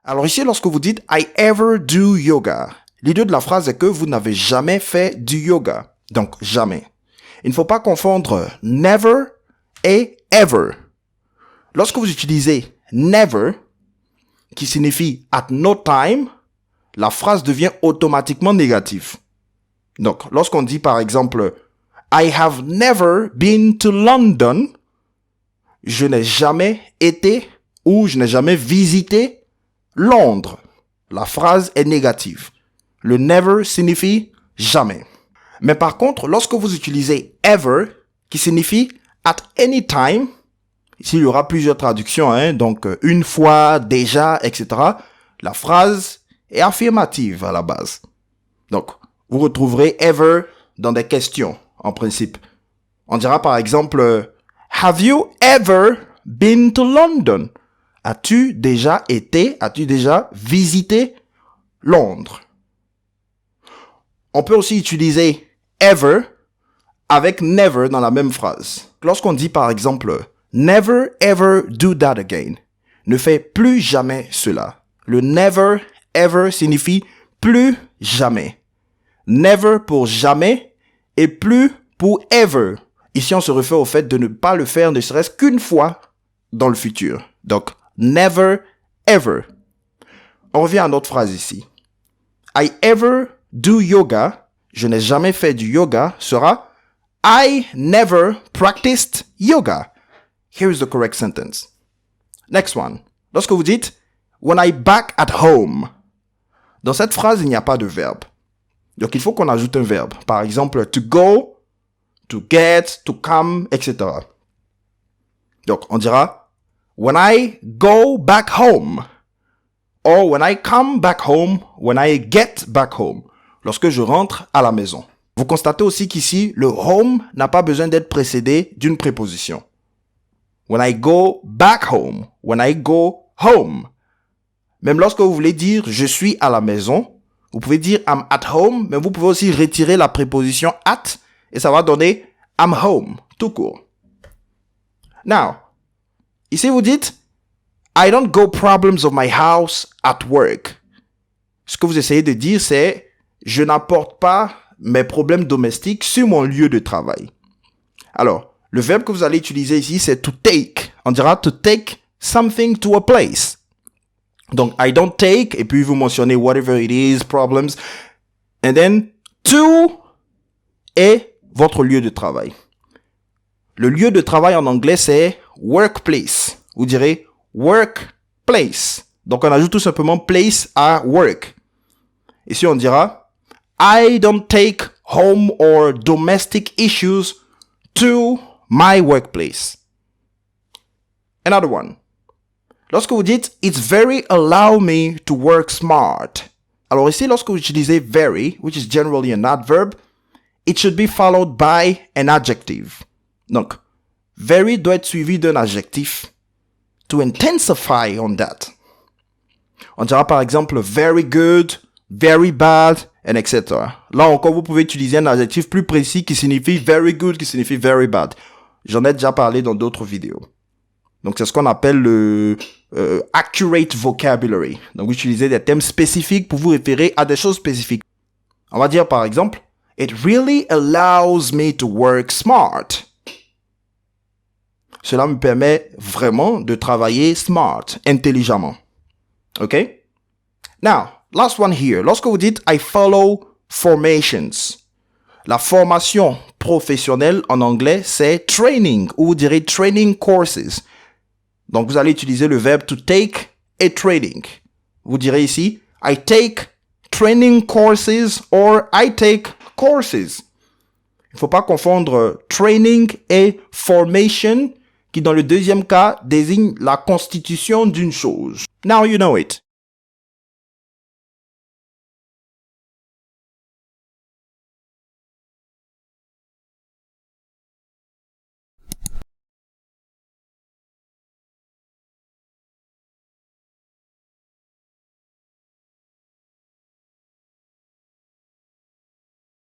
Alors ici, lorsque vous dites « I ever do yoga », l'idée de la phrase est que vous n'avez jamais fait du yoga. Donc, jamais. Il ne faut pas confondre « never » et « ever ». Lorsque vous utilisez « never », qui signifie « at no time », la phrase devient automatiquement négative. Donc, lorsqu'on dit par exemple « I have never been to London », je n'ai jamais été ou je n'ai jamais visité Londres. La phrase est négative. Le never signifie jamais. Mais par contre, lorsque vous utilisez ever, qui signifie at any time, ici il y aura plusieurs traductions, donc une fois, déjà, etc. La phrase est affirmative à la base. Donc, vous retrouverez ever dans des questions, en principe. On dira par exemple, have you ever been to London? As-tu déjà visité Londres? On peut aussi utiliser ever avec never dans la même phrase. Lorsqu'on dit par exemple, never ever do that again. Ne fais plus jamais cela. Le never ever signifie plus jamais. Never pour jamais et plus pour ever. Ici, on se réfère au fait de ne pas le faire ne serait-ce qu'une fois dans le futur. Donc, never, ever. On revient à notre phrase ici. I ever do yoga. Je n'ai jamais fait du yoga sera I never practiced yoga. Here is the correct sentence. Next one. Lorsque vous dites when I back at home. Dans cette phrase, il n'y a pas de verbe. Donc, il faut qu'on ajoute un verbe. Par exemple, to go, to get, to come, etc. Donc, on dira when I go back home. Or when I come back home, when I get back home. Lorsque je rentre à la maison. Vous constatez aussi qu'ici, le home n'a pas besoin d'être précédé d'une préposition. When I go back home. When I go home. Même lorsque vous voulez dire je suis à la maison, vous pouvez dire I'm at home, mais vous pouvez aussi retirer la préposition at et ça va donner I'm home, tout court. Now, ici vous dites I don't go problems of my house at work. Ce que vous essayez de dire c'est je n'apporte pas mes problèmes domestiques sur mon lieu de travail. Alors, le verbe que vous allez utiliser ici c'est to take. On dira to take something to a place. Donc, I don't take, et puis vous mentionnez whatever it is, problems, and then to est votre lieu de travail. Le lieu de travail en anglais, c'est workplace. Vous direz workplace. Donc, on ajoute tout simplement place à work. Ici, on dira I don't take home or domestic issues to my workplace. Another one. Lorsque vous dites « It's very allow me to work smart ». Alors ici, lorsque vous utilisez « very », which is generally an adverb, it should be followed by an adjective. Donc, « very » doit être suivi d'un adjectif. To intensify on that. On dira par exemple « very good »,« very bad », and etc. Là encore, vous pouvez utiliser un adjectif plus précis qui signifie « very good », qui signifie « very bad ». J'en ai déjà parlé dans d'autres vidéos. Donc, c'est ce qu'on appelle le accurate vocabulary. Donc, vous utilisez des termes spécifiques pour vous référer à des choses spécifiques. On va dire, par exemple, It really allows me to work smart. Cela me permet vraiment de travailler smart, intelligemment. OK? Now, last one here. Lorsque vous dites I follow formations. La formation professionnelle en anglais, c'est training, ou vous direz training courses. Donc, vous allez utiliser le verbe to take et training. Vous direz ici, I take training courses or I take courses. Il ne faut pas confondre training et formation, qui dans le deuxième cas désigne la constitution d'une chose. Now you know it.